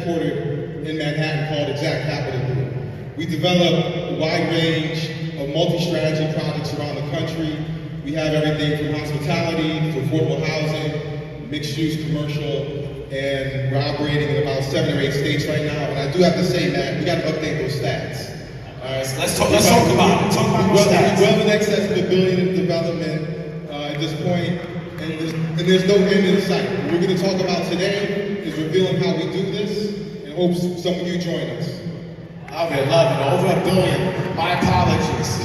headquartered in Manhattan called Exact Capital Group. We develop a wide range of multi-strategy projects around the country. We have everything from hospitality to affordable housing, mixed-use commercial, and we're operating in about 7 or 8 states right now. And I do have to say, Matt, we got to update those stats. So let's talk about it. Talk about those stats. Well in excess of $1 billion in development at this point, and there's no end in sight. What we're going to talk about today is revealing how we do this, and hope some of you join us. Love it. Over $1 billion. My apologies.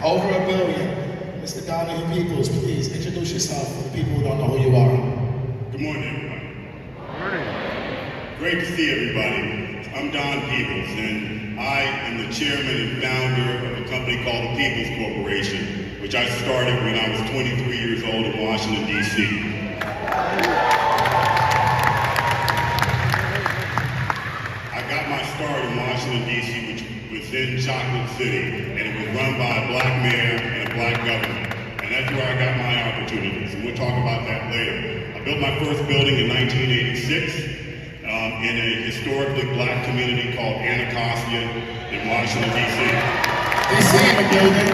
Over $1 billion. Mr. Donahue Peebles, please introduce yourself for the people who don't know who you are. Good morning, everybody. Great to see everybody. I'm Don Peebles, and I am the chairman and founder of a company called the Peebles Corporation, which I started when I was 23 years old in Washington, D.C. I got my start in Washington, D.C., which was in Chocolate City, and it was run by a black mayor and a black governor. And that's where I got my opportunities, and we'll talk about that later. I built my first building in 1986 in a historically black community called Anacostia in Washington, D.C. DC in the building.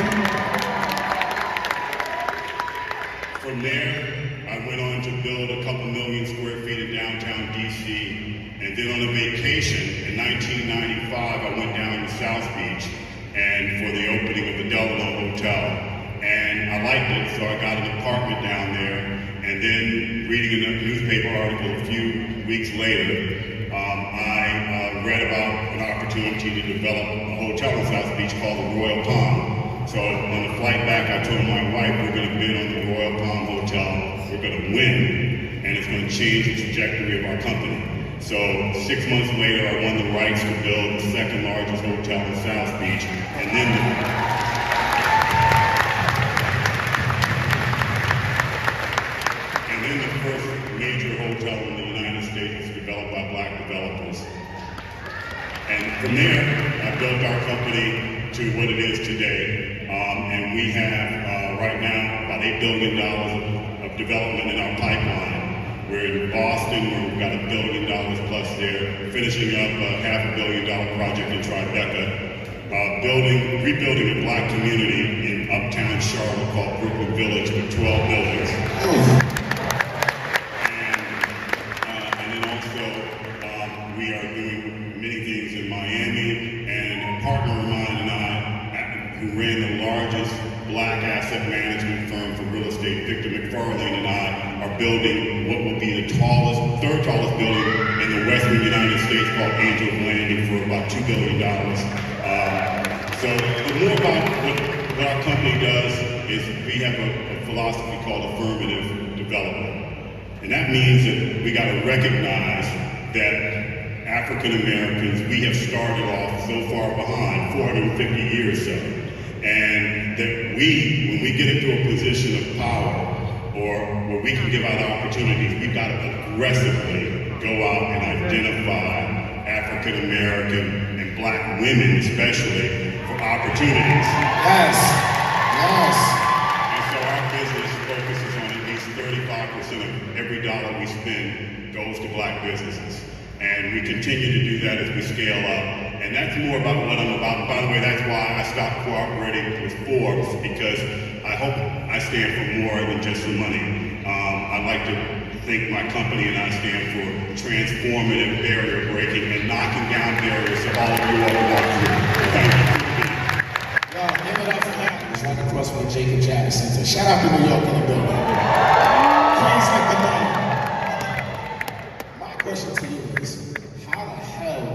From there, I went on to build a couple million square feet in downtown D.C. And then on a vacation in 1995, I went down to South Beach and for the opening of the Delano Hotel. And I liked it, so I got an apartment down there. And then reading a newspaper article a few weeks later, I read about an opportunity to develop a hotel in South Beach called the Royal Palm. So on the flight back, I told my wife, we're going to bid on the Royal Palm Hotel. We're going to win, and it's going to change the trajectory of our company. So 6 months later, I won the rights to build the second largest hotel in South Beach, and then the first major hotel in the United States was developed by black developers. And from there, I built our company to what it is today. And we have right now about $8 billion of development in our pipeline. We're in Boston, where we've got $1 billion plus there, finishing up a $500 million project in Tribeca, rebuilding a black community in uptown Charlotte called Brooklyn Village with 12 buildings. We are doing many things in Miami, and a partner of mine and I, who ran the largest black asset management firm for real estate, Victor McFarlane, and I are building what will be the third tallest building in the western United States called Angel's Landing for about $2 billion. So the more about what our company does is we have a philosophy called affirmative development. And that means that we got to recognize that African Americans, we have started off so far behind, 450 years so. And that when we get into a position of power or where we can give out opportunities, we've got to aggressively go out and identify African American and black women especially for opportunities. Yes. And so our business focuses on at least 35% of every dollar we spend goes to black businesses. And we continue to do that as we scale up. And that's more about what I'm about. By the way, that's why I stopped cooperating with Forbes, because I hope I stand for more than just the money. I like to think my company and I stand for transformative barrier breaking and knocking down barriers that all of you all walk through. Thank you. Yo, give it up for that. It's like across from Jacob Jackson. So shout out to New York in the building. Please let them know. My question to you is, how the hell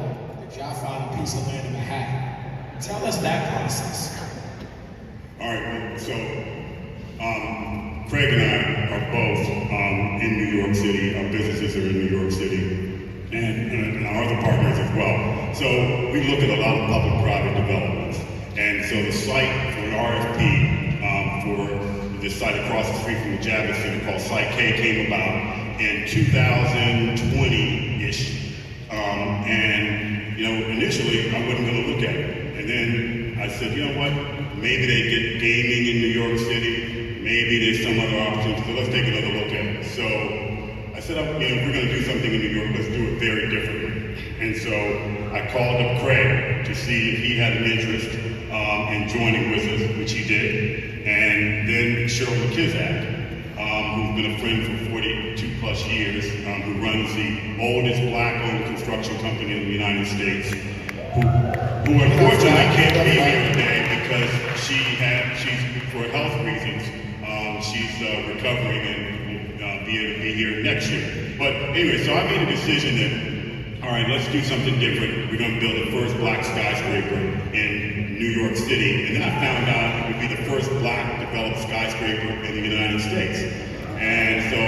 did y'all find a piece of land in Manhattan? Tell us that process. All right, so Craig and I are both in New York City. Our businesses are in New York City, and our other partners as well. So we look at a lot of public-private developments. And so the site for an RFP for this site across the street from the Javits Center called Site K came about in 2020-ish. And, initially I wasn't going to look at it. And then I said, you know what? Maybe they get gaming in New York City. Maybe there's some other opportunity. So let's take another look at it. So I said, if we're going to do something in New York, let's do it very differently. And so I called up Craig to see if he had an interest in joining with us, which he did. And then Cheryl McKizak, who's been a friend for 42 plus years, who runs the oldest black-owned construction company in the United States, who unfortunately can't be here today because she's for health reasons, she's recovering and will be able to be here next year. But anyway, so I made a decision that, all right, let's do something different. We're going to build the first black skyscraper in New York City. And then I found out it would be the first black developed skyscraper in the United States. And so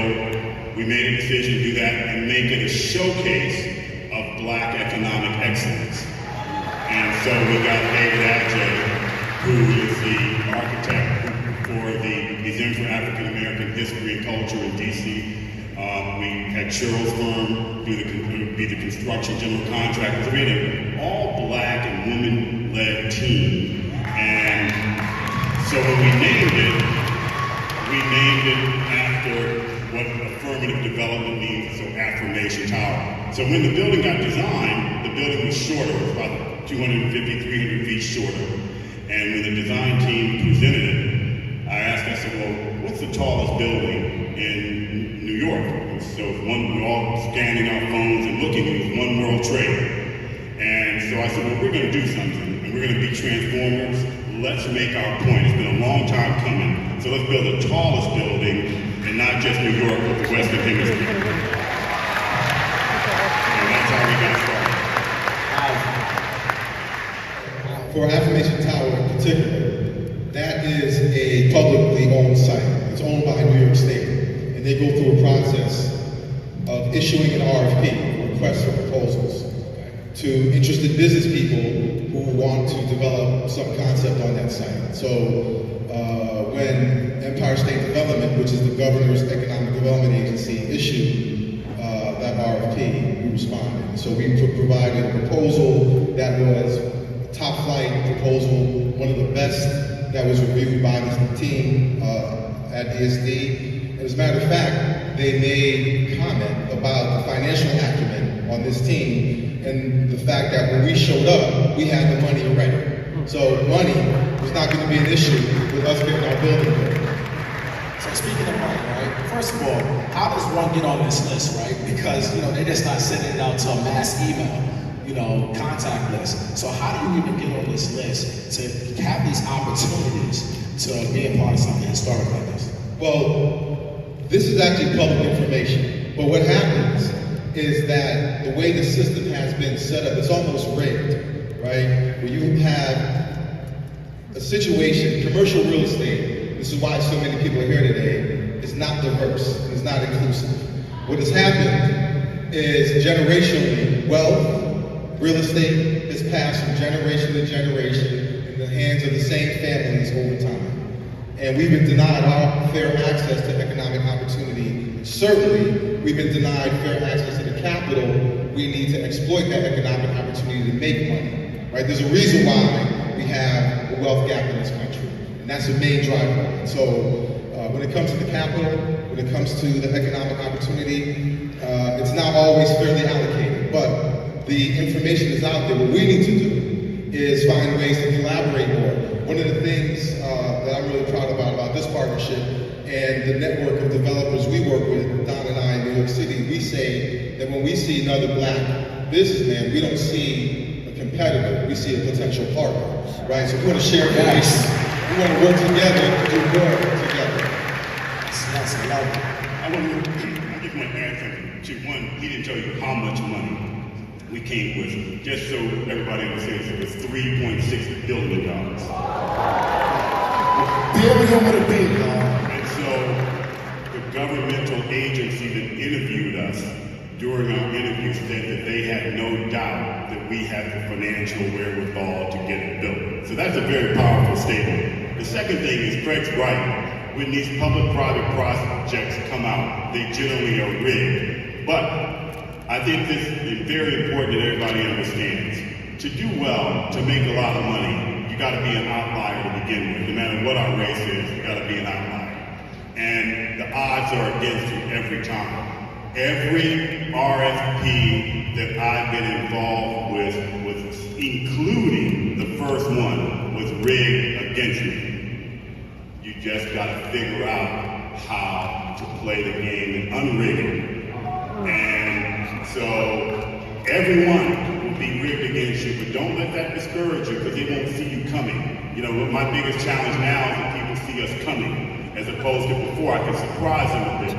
we made a decision to do that and make it a showcase of black economic excellence. And so we got David Adjay, who is the architect he's in for African American history and culture in DC. We had Cheryl's firm be the construction general contractor. So we had an all black and woman-led team. And so when we named it after what affirmative development means, so affirmation tower. So when the building got designed, the building was shorter, it was about 250, 300 feet shorter. And when the design team presented it, I said, well, what's the tallest building in New York? And so we're all scanning our phones and looking, it was One World Trade. And so I said, well, we're going to do something, and we're going to be transformers. Let's make our point. It's been a long time coming. So let's build the tallest building, and not just New York, but the Western Hemisphere. And that's how we got started. For Affirmation Tower in particular, that is a publicly owned site. It's owned by New York State. And they go through a process of issuing an RFP, request for proposals, to interested business people who want to develop some concept on that site. So when Empire State Development, which is the governor's economic development agency, issued that RFP, we responded. So we provided a proposal that was a top flight proposal, one of the best that was reviewed by the team at ESD. And as a matter of fact, they made comment about the financial acumen on this team and the fact that when we showed up, we had the money already. So money was not going to be an issue with us getting our building built. So speaking of money, right? First of all, how does one get on this list, right? Because, they're just not sending it out to a mass email, contact list. So how do you even get on this list to have these opportunities to be a part of something historic like this? Well, this is actually public information. But what happens is that the way the system has been set up, it's almost rigged, right? Where you have a situation, commercial real estate, this is why so many people are here today, is not diverse, it's not inclusive. What has happened is generationally, wealth, real estate has passed from generation to generation in the hands of the same families over time. And we've been denied our fair access to economic opportunity. Certainly, we've been denied fair access to the capital we need to exploit that economic opportunity to make money, right? There's a reason why we have a wealth gap in this country, and that's the main driver. And so when it comes to the capital, when it comes to the economic opportunity, it's not always fairly allocated, but the information is out there. What we need to do is find ways to collaborate more. One of the things that I'm really proud about this partnership and the network of developers we work with, Don and I in New York City, we say that when we see another black businessman, we don't see a competitor, we see a potential partner, right? So we want to share information. We want to work together to do more together. Yes, I love it. I just want to add something. One, he didn't tell you how much money we came with. Just so everybody understands, it was $3.6 billion. Billion with a B, And so the governmental agency that interviewed us during our interview said that they had no doubt that we had the financial wherewithal to get it built. So that's a very powerful statement. The second thing is Craig's right. When these public-private projects come out, they generally are rigged. But I think this is very important that everybody understands. To do well, to make a lot of money, you gotta be an outlier to begin with. No matter what our race is, you gotta be an outlier. And the odds are against you every time. Every RFP that I've been involved with, including the first one, was rigged against me. You just got to figure out how to play the game and unrig it. And so everyone will be rigged against you, but don't let that discourage you because they won't see you coming. You know, my biggest challenge now is that people see us coming, as opposed to before. I can surprise them a bit.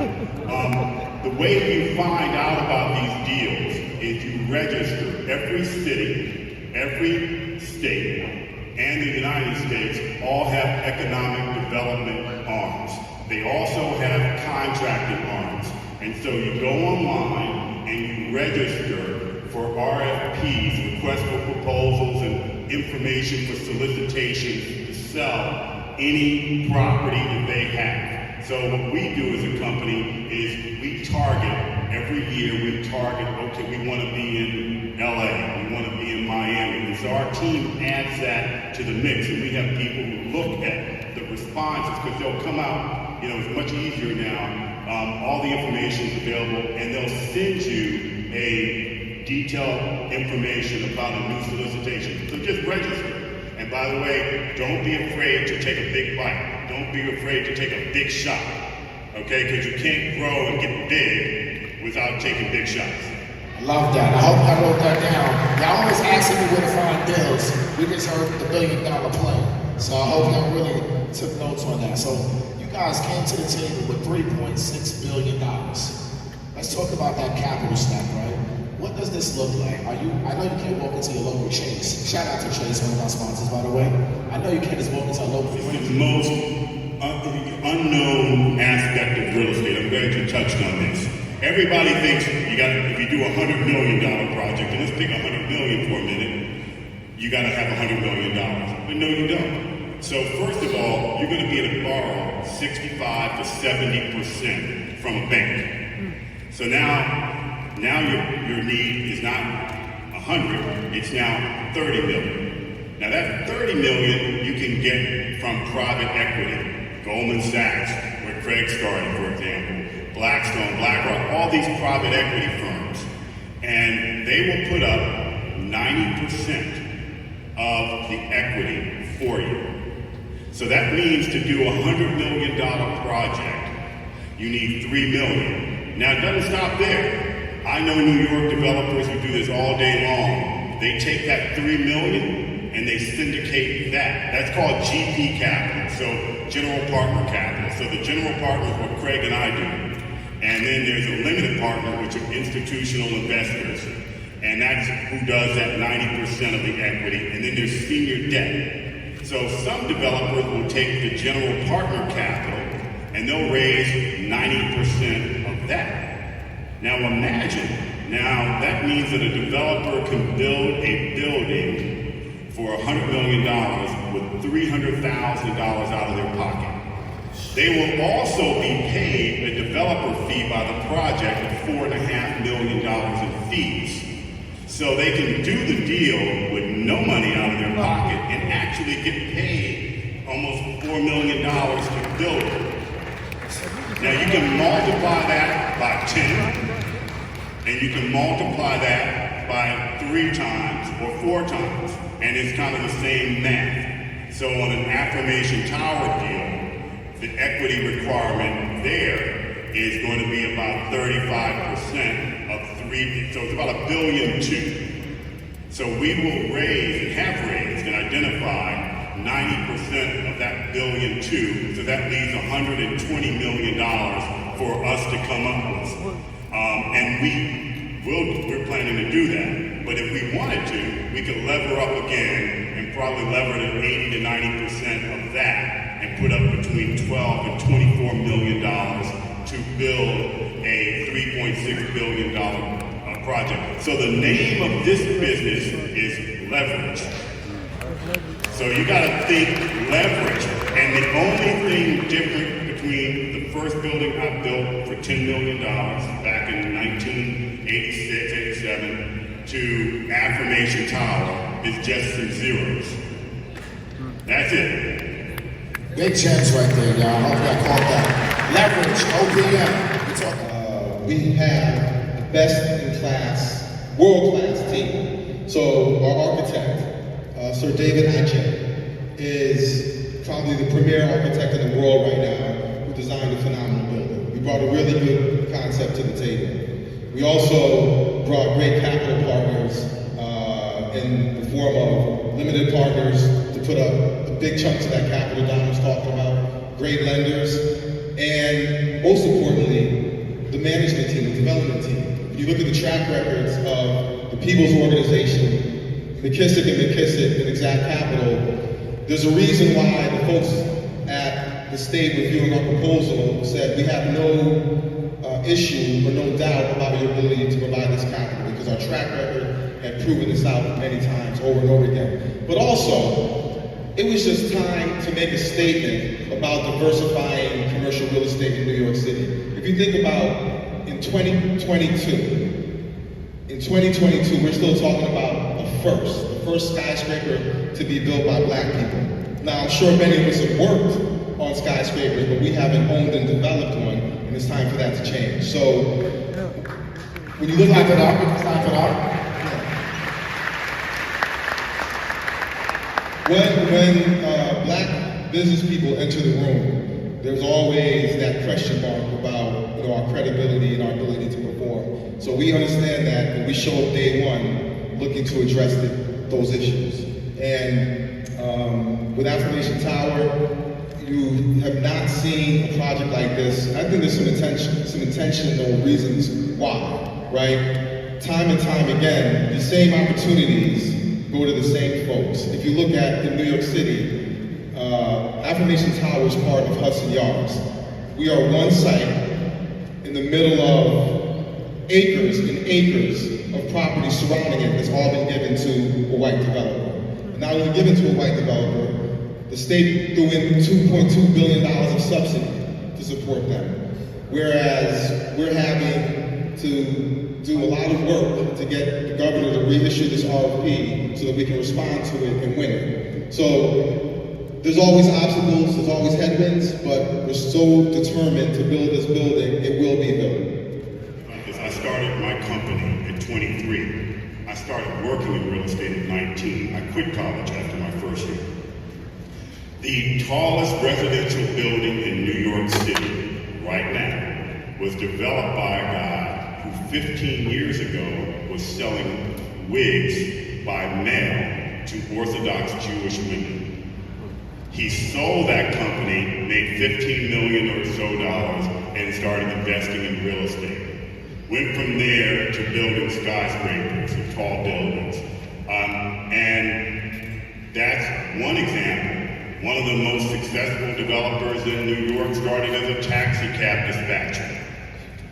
The way you find out about these deals is you register. Every city, every state, and the United States all have economic development arms. They also have contracting arms. And so you go online and you register for RFPs, requests for proposals, and information for solicitations to sell any property that they have. So what we do as a company is we target, every year we target, okay, we want to be in LA, we want to be in Miami. And so our team adds that to the mix, and we have people who look at the responses because they'll come out, you know, it's much easier now. All the information is available, and they'll send you a detailed information about a new solicitation. So just register. And by the way, don't be afraid to take a big bite. Don't be afraid to take a big shot, okay? Because you can't grow and get big without taking big shots. I love that. I hope I wrote that down. Y'all always asking me where to find deals. We just heard the $1 billion play. So I hope y'all really took notes on that. So you guys came to the table with $3.6 billion. Let's talk about that capital stack, right? What does this look like? I know you can't walk into your local Chase. Shout out to Chase, one of our sponsors, by the way. I know you can't just walk into a local. It's the most unknown aspect of real estate. I'm glad you touched on this. Everybody thinks if you do a $100 million project, and let's pick $100 million for a minute, you got to have $100 million. But no, you don't. So first of all, you're going to be able to borrow 65 to 70% from a bank. So now your need is not 100, it's now 30 million. Now that 30 million you can get from private equity, Goldman Sachs, where Craig started, for example, Blackstone, BlackRock, all these private equity firms. And they will put up 90% of the equity for you. So that means to do a $100 million project, you need $3 million. Now it doesn't stop there. I know New York developers who do this all day long. They take that $3 million and they syndicate that. That's called GP capital, so general partner capital. So the general partner is what Craig and I do. And then there's a limited partner, which are institutional investors. And that's who does that 90% of the equity. And then there's senior debt. So some developers will take the general partner capital and they'll raise 90% of that. Now imagine, that means that a developer can build a building for $100 million with $300,000 out of their pocket. They will also be paid a developer fee by the project of $4.5 million in fees. So they can do the deal with no money out of their pocket and actually get paid almost $4 million to build it. Now you can multiply that by 10, and you can multiply that by 3 times or 4 times, and it's kind of the same math. So on an affirmation tower deal, the equity requirement there is going to be about 35% of 3, so it's about $1.2 billion. So we will raise and have raised and identified 90% of that $1.2 billion, so that leaves $120 million for us to come up with. And we're planning to do that. But if we wanted to, we could lever up again and probably lever to 80 to 90% of that and put up between $12 and $24 million to build a $3.6 billion project. So the name of this business is leverage. So you gotta think leverage. And the only thing different between the first building I built for $10 million back in 1986, 87 to Affirmation Tower is just some zeros. That's it. Big gems right there, y'all. I hope y'all caught that. Leverage, OPM. We talking we have the best-in-class, world-class team. So our architect, Sir David Ache, is probably the premier architect in the world right now who designed a phenomenal building. We brought a really good concept to the table. We also brought great capital partners in the form of limited partners to put up a big chunk of that capital Don was talking about, great lenders, and most importantly, the management team, the development team. If you look at the track records of the Peebles organization, McKissick and Exact Capital, there's a reason why the folks at the state reviewing our proposal said we have no issue or no doubt about your ability to provide this capital, because our track record had proven this out many times over and over again. But also, it was just time to make a statement about diversifying commercial real estate in New York City. If you think about in 2022, we're still talking about the first skyscraper to be built by Black people. Now, I'm sure many of us have worked on skyscrapers, but we haven't owned and developed one, and it's time for that to change. So, when you look at it up, it's time for that. When Black business people enter the room, there's always that question mark about our credibility and our ability to perform. So we understand that, and we show up day one looking to address those issues. And with Affirmation Tower, you have not seen a project like this. I think there's some intentional reasons why, right? Time and time again, the same opportunities go to the same folks. If you look at in New York City, Affirmation Tower is part of Hudson Yards. We are one site in the middle of acres and acres of property surrounding it that's all been given to a white developer. And not only given to a white developer, the state threw in $2.2 billion of subsidy to support them. Whereas we're having to do a lot of work to get the governor to reissue this RFP so that we can respond to it and win it. So there's always obstacles, there's always headwinds, but we're so determined to build this building, it will be built. As I started my company at 23, I started working in real estate at 19. I quit college after my first year. The tallest residential building in New York City right now was developed by a guy who 15 years ago was selling wigs by mail to Orthodox Jewish women. He sold that company, made $15 million or so, and started investing in real estate. Went from there to building skyscrapers and tall buildings. And that's one example. One of the most successful developers in New York started as a taxi cab dispatcher.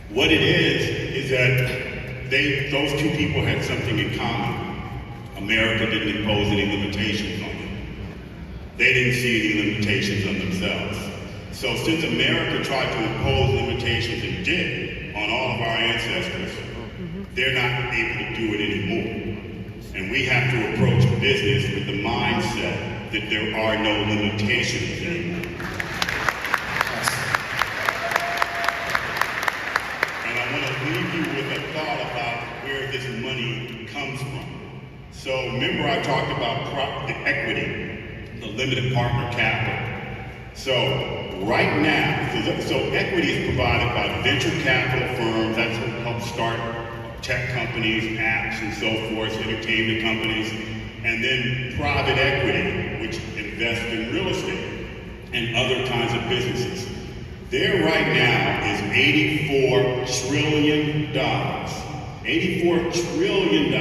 What it is that those two people had something in common. America didn't impose any limitations on them. They didn't see any limitations on themselves. So since America tried to impose limitations and did on all of our ancestors, they're not able to do it anymore. And we have to approach business with the mindset that there are no limitations anymore. And I want to leave you with a thought about where this money comes from. So remember I talked about the equity, the limited partner capital. So right now, so equity is provided by venture capital firms that help start tech companies, apps, and so forth, entertainment companies, and then private equity, which invests in real estate and other kinds of businesses. There right now is $84 trillion. $84 trillion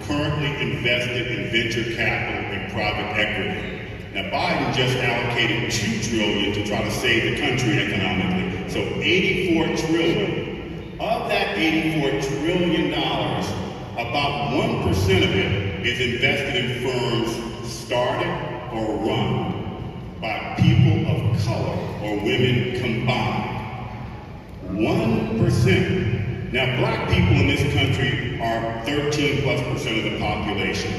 currently invested in venture capital and private equity. Now Biden just allocated $2 trillion to try to save the country economically. So $84 trillion. Of that $84 trillion, about 1% of it is invested in firms started or run by people of color or women combined. 1%. Now, black people in this country are 13+% of the population.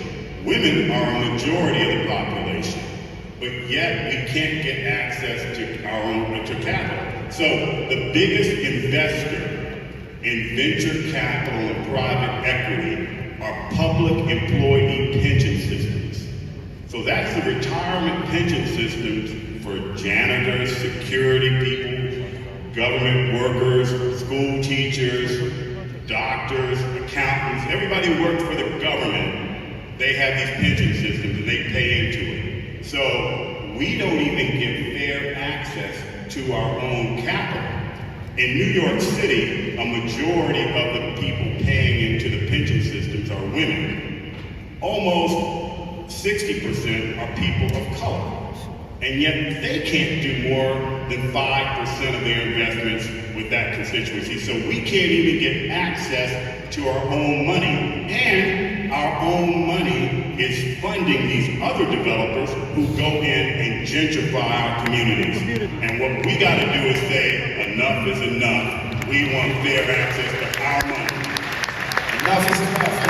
Women are a majority of the population, but yet we can't get access to our own to capital. So the biggest investor in venture capital and private equity are public employee pension systems. So that's the retirement pension systems for janitors, security people, government workers, school teachers, doctors, accountants, everybody who works for the government, they have these pension systems and they pay into it. So we don't even give fair access to our own capital. In New York City, a majority of the people paying into the pension systems are women. Almost 60% are people of color. And yet they can't do more than 5% of their investments with that constituency. So we can't even get access to our own money. And our own money is funding these other developers who go in and gentrify our communities. And what we got to do is say, enough is enough. We want fair access to our money. Enough is enough.